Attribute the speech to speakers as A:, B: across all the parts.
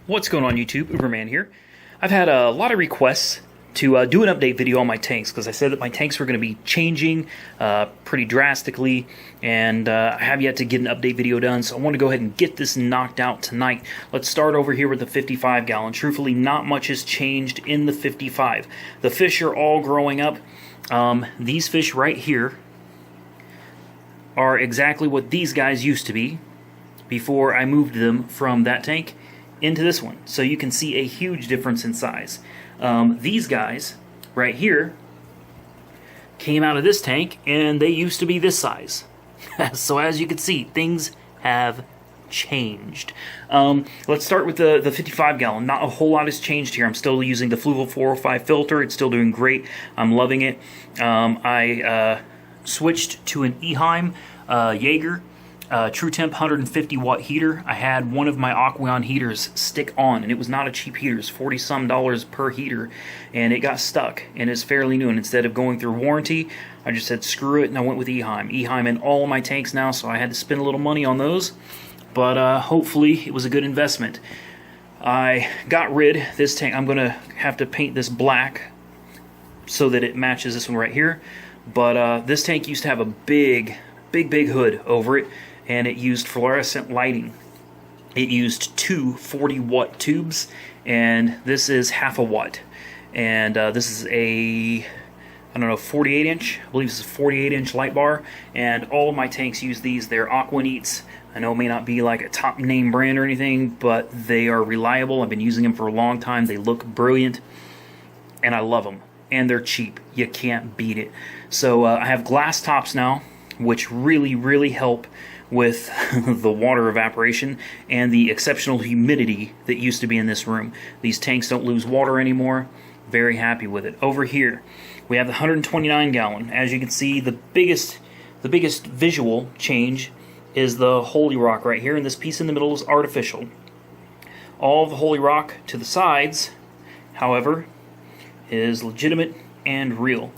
A: What's going on YouTube? Uberman here. I've had a lot of requests to do an update video on my tanks because I said that my tanks were going to be changing pretty drastically, and I have yet to get an update video done, so I want to go ahead and get this knocked out tonight. Let's start over here with the 55 gallon. Truthfully, not much has changed in the 55. The fish are all growing up. These fish right here are exactly what these guys used to be before I moved them from that tank into this one. So you can see a huge difference in size. These guys right here came out of this tank and they used to be this size. So as you can see, things have changed. Let's start with the 55 gallon. Not a whole lot has changed here. I'm still using the Fluval 405 filter. It's still doing great. I'm loving it. I switched to an Eheim Jaeger True Temp 150 watt heater. I had one of my Aqueon heaters stick on, and it was not a cheap heater. It's $40-some per heater, and it got stuck, and it's fairly new. And instead of going through warranty, I just said screw it, and I went with Eheim. Eheim in all of my tanks now, so I had to spend a little money on those, but hopefully it was a good investment. I got rid this tank. I'm gonna have to paint this black so that it matches this one right here. But this tank used to have a big hood over it, and it used fluorescent lighting. It used two 40-watt tubes, and this is half a watt. And this is a, I don't know, 48-inch. I believe this is a 48-inch light bar, and all of my tanks use these. They're Aquanites. I know it may not be like a top name brand or anything, but they are reliable. I've been using them for a long time. They look brilliant, and I love them. And they're cheap. You can't beat it. So I have glass tops now, which really help with the water evaporation and the exceptional humidity that used to be in this room. These tanks don't lose water anymore. Very happy with it. Over here, we have the 129 gallon. As you can see, the biggest visual change is the Holy Rock right here, and this piece in the middle is artificial. All of the Holy Rock to the sides, however, is legitimate and real.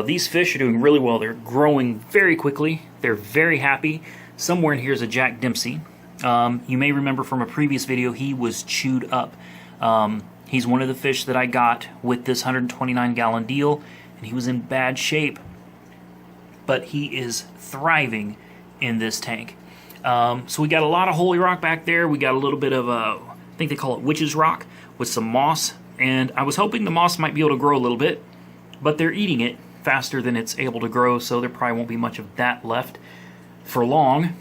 A: These fish are doing really well. They're growing very quickly. They're very happy. Somewhere in here is a Jack Dempsey. You may remember from a previous video, he was chewed up. He's one of the fish that I got with this 129 gallon deal, and he was in bad shape. But he is thriving in this tank. So we got a lot of Holy Rock back there. We got a little bit of, I think they call it Witch's Rock, with some moss. And I was hoping the moss might be able to grow a little bit, but they're eating it faster than it's able to grow, so there probably won't be much of that left for long.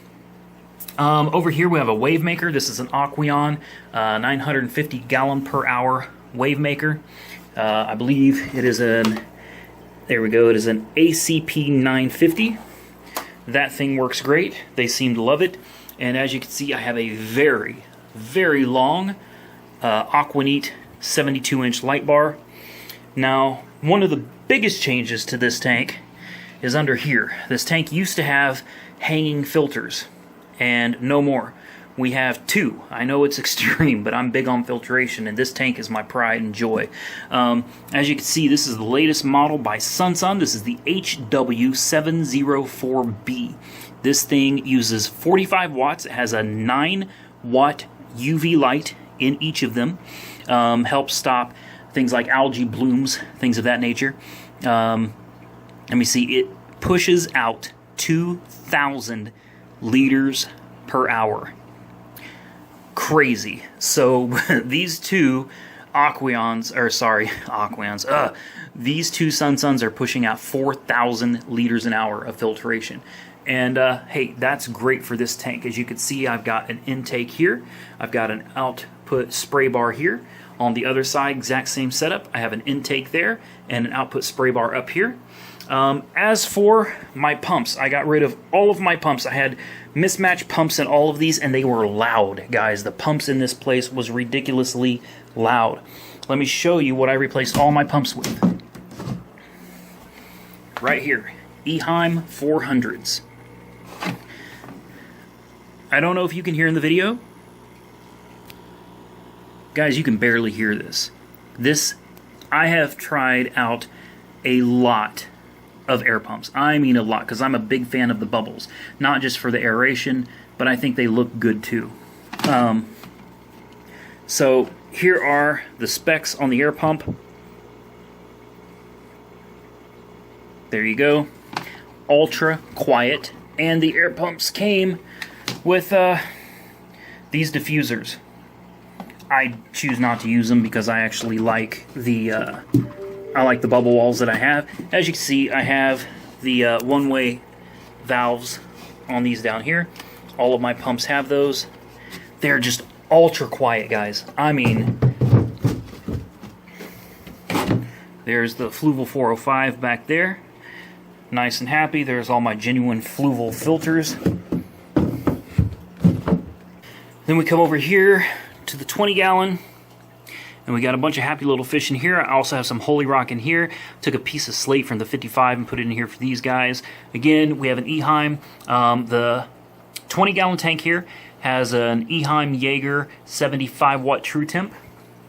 A: Over here we have a wave maker. This is an Aqueon 950 gallon per hour wave maker. I believe it is an, there we go, it is an ACP 950. That thing works great. They seem to love it. And as you can see, I have a very long Aquanite 72-inch light bar. Now, one of the biggest changes to this tank is under here. This tank used to have hanging filters, and no more. We have two. I know it's extreme, but I'm big on filtration, and this tank is my pride and joy. As you can see, this is the latest model by Sunsun. This is the HW704B. This thing uses 45 watts. It has a 9-watt UV light in each of them. Helps stop things like algae blooms, things of that nature. Let me see, it pushes out 2,000 liters per hour. Crazy. So these two Aqueons, these two Sunsuns are pushing out 4,000 liters an hour of filtration. And hey, that's great for this tank. As you can see, I've got an intake here. I've got an output spray bar here. On the other side, exact same setup. I have an intake there and an output spray bar up here. As for my pumps, I got rid of all of my pumps. I had mismatched pumps in all of these, and they were loud, guys. The pumps in this place was ridiculously loud. Let me show you what I replaced all my pumps with. Right here, Eheim 400s. I don't know if you can hear in the video. Guys, you can barely hear this. I have tried out a lot of air pumps. I mean a lot, because I'm a big fan of the bubbles. Not just for the aeration, but I think they look good too. So here are the specs on the air pump. There you go. Ultra quiet. And the air pumps came with these diffusers. I choose not to use them because I actually like the bubble walls that I have. As you can see, I have the one-way valves on these down here. All of my pumps have those. They're just ultra quiet, guys. I mean, there's the Fluval 405 back there. Nice and happy. There's all my genuine Fluval filters. Then we come over here to the 20-gallon, and we got a bunch of happy little fish in here. I also have some Holy Rock in here. Took a piece of slate from the 55 and put it in here for these guys. Again, we have an Eheim. The 20-gallon tank here has an Eheim Jaeger 75-watt True Temp.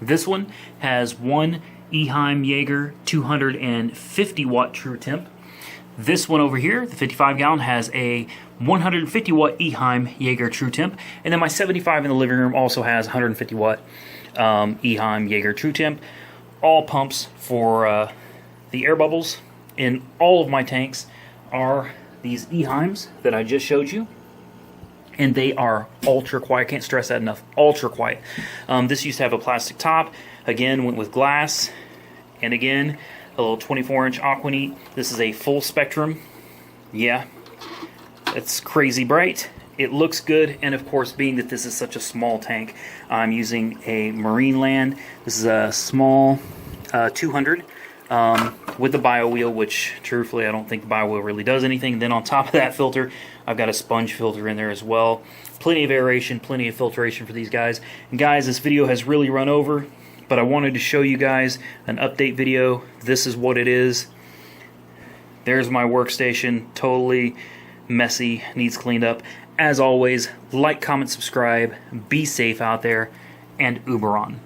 A: This one has one Eheim Jaeger 250-watt True Temp. This one over here, the 55-gallon, has a 150-watt Eheim Jaeger True Temp. And then my 75 in the living room also has 150-watt Eheim Jaeger True Temp. All pumps for the air bubbles in all of my tanks are these Eheims that I just showed you. And they are ultra quiet. I can't stress that enough. Ultra quiet. This used to have a plastic top. Again, went with glass. And again, a little 24-inch Aquaneat. This is a full spectrum. Yeah, it's crazy bright. It looks good, and of course, being that this is such a small tank, I'm using a Marine Land. This is a small 200 with the bio wheel, which truthfully I don't think the bio wheel really does anything. Then on top of that filter, I've got a sponge filter in there as well. Plenty of aeration, plenty of filtration for these guys. And guys, this video has really run over, but I wanted to show you guys an update video. This is what it is. There's my workstation, totally messy, needs cleaned up. As always, like, comment, subscribe, be safe out there, and Uber on.